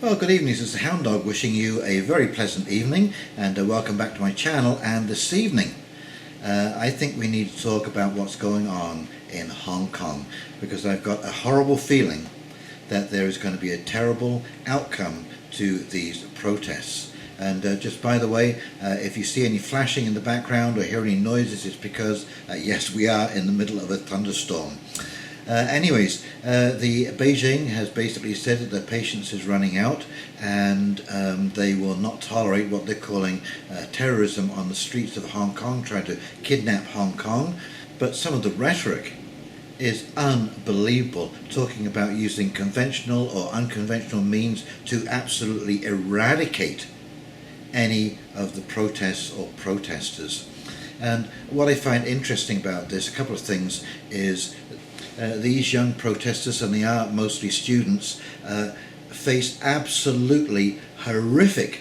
Well, good evening. This is the Hound Dog wishing you a very pleasant evening, and welcome back to my channel. And this evening I think we need to talk about what's going on in Hong Kong, because I've got a horrible feeling that there is going to be a terrible outcome to these protests. And just by the way, if you see any flashing in the background or hear any noises, it's because yes, we are in the middle of a thunderstorm. The Beijing has basically said that their patience is running out, and they will not tolerate what they're calling terrorism on the streets of Hong Kong, trying to kidnap Hong Kong. But some of the rhetoric is unbelievable, talking about using conventional or unconventional means to absolutely eradicate any of the protests or protesters. And what I find interesting about this, a couple of things, is these young protesters, and they are mostly students, face absolutely horrific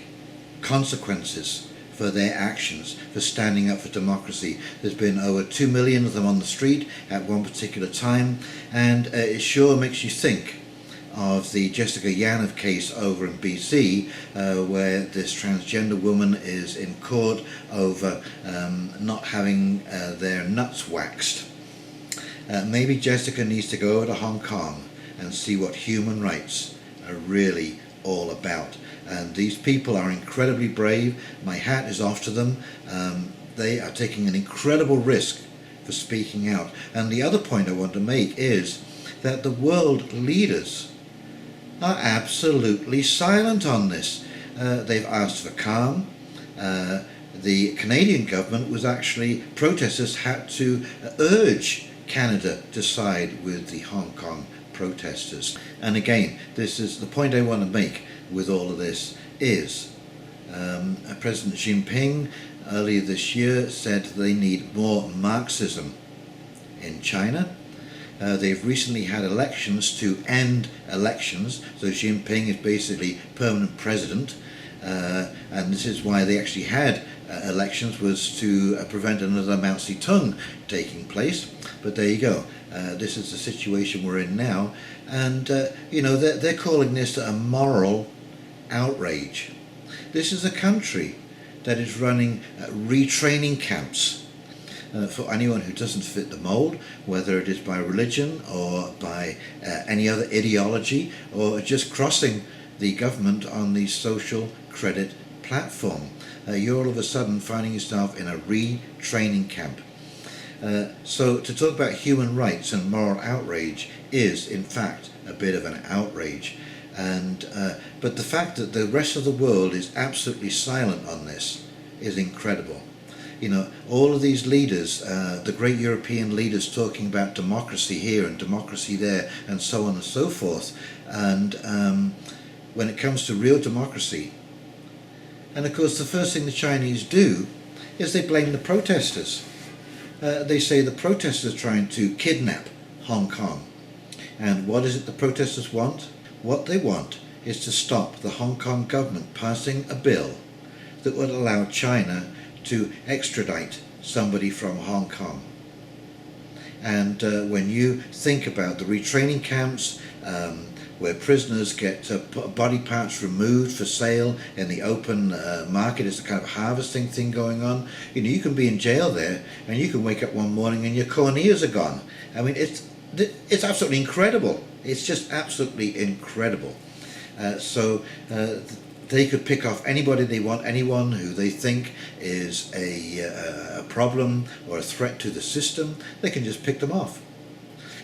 consequences for their actions, for standing up for democracy. There's been over 2 million of them on the street at one particular time, and it sure makes you think of the Jessica Yaniv case over in BC, where this transgender woman is in court over not having their nuts waxed. Maybe Jessica needs to go over to Hong Kong and see what human rights are really all about. And these people are incredibly brave. My hat is off to them. They are taking an incredible risk for speaking out. And the other point I want to make is that the world leaders are absolutely silent on this. They've asked for calm. The Canadian government was actually, protesters had to urge Canada to side with the Hong Kong protesters. And again, this is the point I want to make with all of this, is President Xi Jinping earlier this year said they need more Marxism in China. They've recently had elections to end elections, so Xi Jinping is basically permanent president, and this is why they actually had elections, was to prevent another Mao Zedong taking place. But there you go. This is the situation we're in now, and they're calling this a moral outrage. This is a country that is running retraining camps for anyone who doesn't fit the mold, whether it is by religion or by any other ideology, or just crossing the government on the social credit platform. You're all of a sudden finding yourself in a retraining camp. So to talk about human rights and moral outrage is in fact a bit of an outrage. And but the fact that the rest of the world is absolutely silent on this is incredible. You know, all of these leaders, the great European leaders, talking about democracy here and democracy there and so on and so forth, and when it comes to real democracy, and of course the first thing the Chinese do is they blame the protesters. They say the protesters are trying to kidnap Hong Kong. And what is it the protesters want? What they want is to stop the Hong Kong government passing a bill that would allow China to extradite somebody from Hong Kong. And when you think about the retraining camps, where prisoners get body parts removed for sale in the open market, it's a kind of harvesting thing going on. You know, you can be in jail there, and you can wake up one morning and your corneas are gone. I mean, it's absolutely incredible. It's just absolutely incredible. They could pick off anybody they want, anyone who they think is a problem or a threat to the system. They can just pick them off.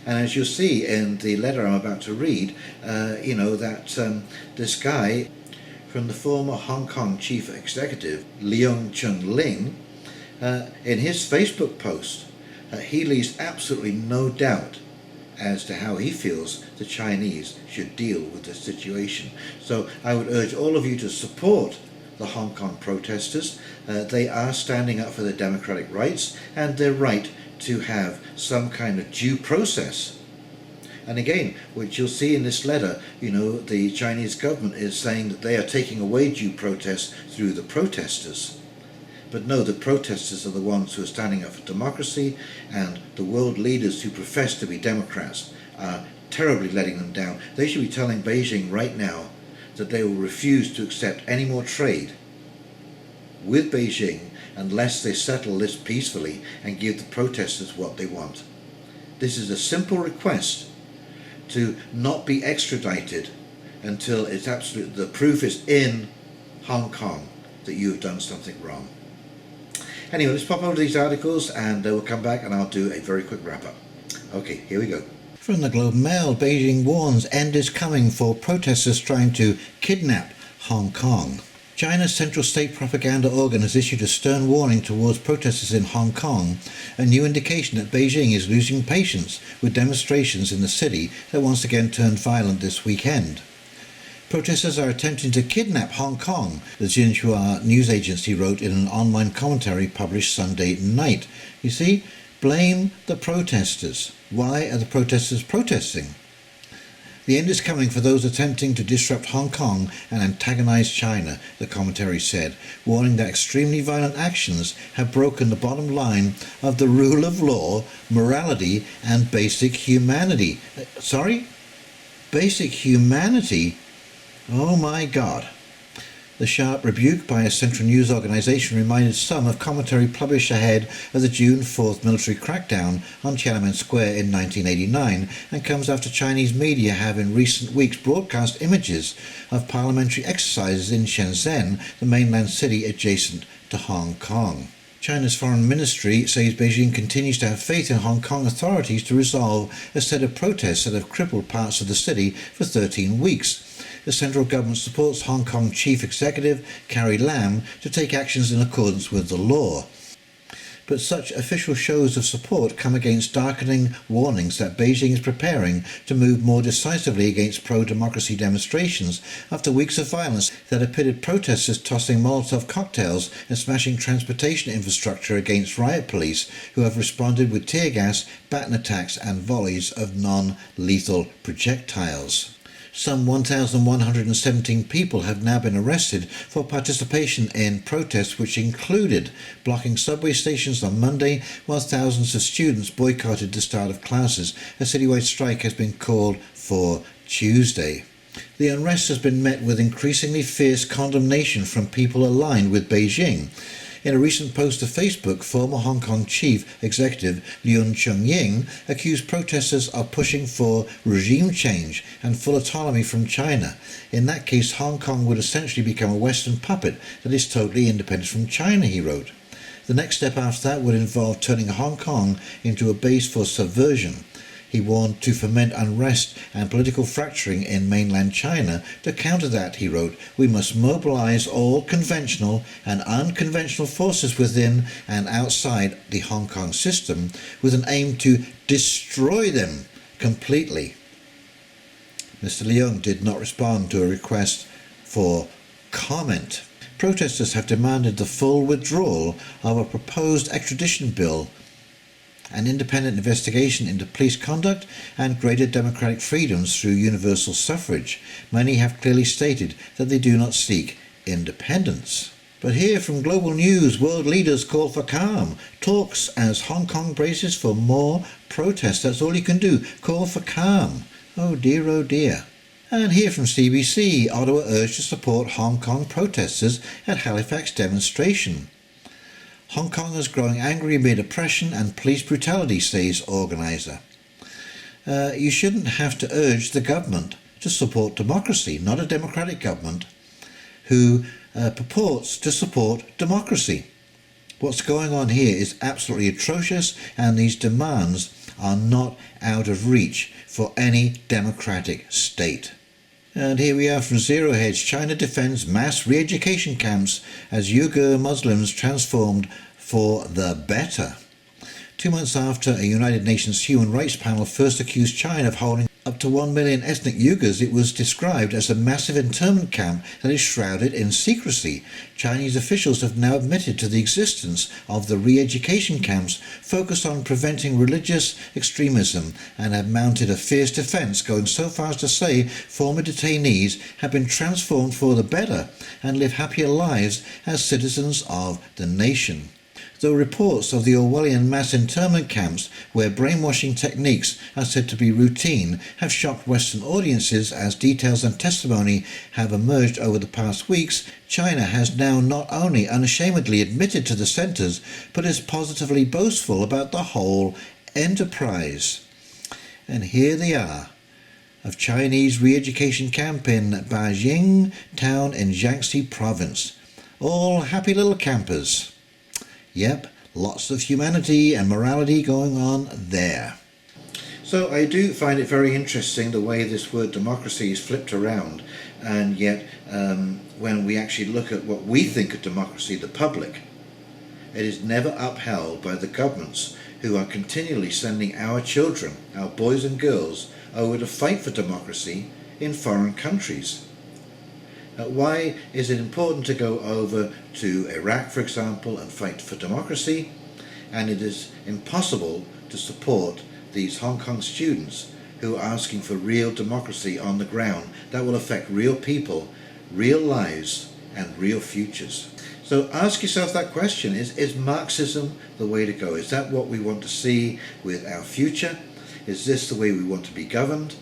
And as you'll see in the letter I'm about to read, this guy from the former Hong Kong chief executive, Leung Chun-Ling, in his Facebook post, he leaves absolutely no doubt as to how he feels the Chinese should deal with the situation. So I would urge all of you to support the Hong Kong protesters. They are standing up for their democratic rights and their right to have some kind of due process. And again, which you'll see in this letter, the Chinese government is saying that they are taking away due process through the protesters. But no, the protesters are the ones who are standing up for democracy, and the world leaders who profess to be Democrats are terribly letting them down. They should be telling Beijing right now that they will refuse to accept any more trade with Beijing unless they settle this peacefully and give the protesters what they want. This is a simple request to not be extradited until it's absolute, the proof is in Hong Kong that you have done something wrong. Anyway, let's pop over these articles and we'll come back and I'll do a very quick wrap up. Okay, here we go. From the Globe and Mail, Beijing warns end is coming for protesters trying to kidnap Hong Kong. China's central state propaganda organ has issued a stern warning towards protesters in Hong Kong, a new indication that Beijing is losing patience with demonstrations in the city that once again turned violent this weekend. Protesters are attempting to kidnap Hong Kong, the Xinhua news agency wrote in an online commentary published Sunday night. You see, blame the protesters. Why are the protesters protesting? The end is coming for those attempting to disrupt Hong Kong and antagonize China, the commentary said, warning that extremely violent actions have broken the bottom line of the rule of law, morality, and basic humanity. Basic humanity? Oh my God. The sharp rebuke by a central news organisation reminded some of commentary published ahead of the June 4th military crackdown on Tiananmen Square in 1989 and comes after Chinese media have in recent weeks broadcast images of parliamentary exercises in Shenzhen, the mainland city adjacent to Hong Kong. China's foreign ministry says Beijing continues to have faith in Hong Kong authorities to resolve a set of protests that have crippled parts of the city for 13 weeks. The central government supports Hong Kong Chief Executive Carrie Lam to take actions in accordance with the law. But such official shows of support come against darkening warnings that Beijing is preparing to move more decisively against pro-democracy demonstrations after weeks of violence that have pitted protesters tossing Molotov cocktails and smashing transportation infrastructure against riot police who have responded with tear gas, baton attacks and volleys of non-lethal projectiles. Some 1,117 people have now been arrested for participation in protests which included blocking subway stations on Monday while thousands of students boycotted the start of classes. A citywide strike has been called for Tuesday. The unrest has been met with increasingly fierce condemnation from people aligned with Beijing. In a recent post to Facebook, former Hong Kong Chief Executive Leung Chun-ying accused protesters of pushing for regime change and full autonomy from China. In that case, Hong Kong would essentially become a Western puppet that is totally independent from China, he wrote. The next step after that would involve turning Hong Kong into a base for subversion. He warned to foment unrest and political fracturing in mainland China. To counter that, he wrote, we must mobilize all conventional and unconventional forces within and outside the Hong Kong system with an aim to destroy them completely. Mr. Leung did not respond to a request for comment. Protesters have demanded the full withdrawal of a proposed extradition bill, an independent investigation into police conduct and greater democratic freedoms through universal suffrage. Many have clearly stated that they do not seek independence. But here from Global News, world leaders call for calm. Talks as Hong Kong braces for more protests. That's all you can do. Call for calm. Oh dear, oh dear. And here from CBC, Ottawa urged to support Hong Kong protesters at Halifax demonstration. Hong Kong is growing angry amid oppression and police brutality, says organiser. You shouldn't have to urge the government to support democracy, not a democratic government who purports to support democracy. What's going on here is absolutely atrocious, and these demands are not out of reach for any democratic state. And here we are from Zero Hedge. China defends mass re-education camps as Uyghur Muslims transformed for the better. 2 months after a United Nations Human Rights panel first accused China of holding up to 1 million ethnic Uyghurs, it was described as a massive internment camp that is shrouded in secrecy. Chinese officials have now admitted to the existence of the re-education camps focused on preventing religious extremism and have mounted a fierce defence, going so far as to say former detainees have been transformed for the better and live happier lives as citizens of the nation. Though reports of the Orwellian mass internment camps, where brainwashing techniques are said to be routine, have shocked Western audiences as details and testimony have emerged over the past weeks, China has now not only unashamedly admitted to the centres, but is positively boastful about the whole enterprise. And here they are, of Chinese re-education camp in Beijing town in Jiangxi province. All happy little campers. Yep, lots of humanity and morality going on there. So I do find it very interesting the way this word democracy is flipped around, and yet when we actually look at what we think of democracy, the public, it is never upheld by the governments who are continually sending our children, our boys and girls, over to fight for democracy in foreign countries. Why is it important to go over to Iraq, for example, and fight for democracy, and it is impossible to support these Hong Kong students who are asking for real democracy on the ground that will affect real people, real lives, and real futures? So ask yourself that question, is Marxism the way to go? Is that what we want to see with our future? Is this the way we want to be governed?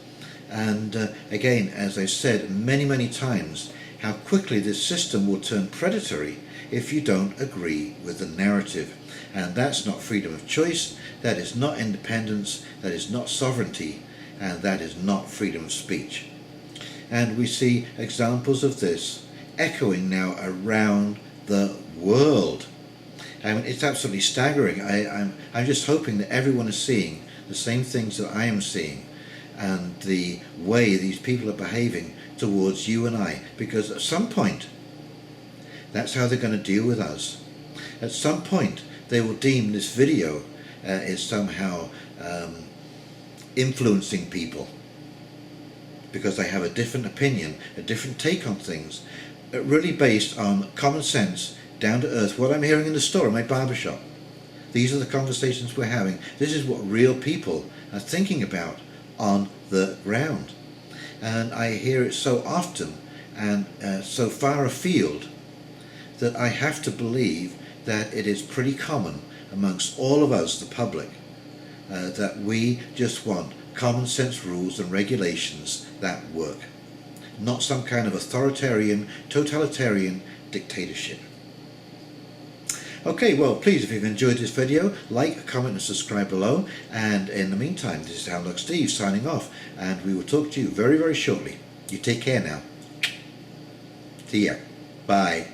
And again, as I said many times, how quickly this system will turn predatory if you don't agree with the narrative. And that's not freedom of choice, that is not independence, that is not sovereignty, and that is not freedom of speech. And we see examples of this echoing now around the world. I mean, it's absolutely staggering. I'm just hoping that everyone is seeing the same things that I am seeing, and the way these people are behaving towards you and I, because at some point that's how they're going to deal with us. At some point they will deem this video is somehow influencing people because they have a different opinion, a different take on things, really based on common sense, down to earth, what I'm hearing in the store, in my barbershop. These are the conversations we're having. This is what real people are thinking about on the ground. And I hear it so often and so far afield that I have to believe that it is pretty common amongst all of us, the public, that we just want common sense rules and regulations that work, not some kind of authoritarian, totalitarian dictatorship. Okay, well, please, if you've enjoyed this video, like, comment and subscribe below. And in the meantime, this is Houndog Steve signing off, and we will talk to you very shortly. You take care now. See ya. Bye.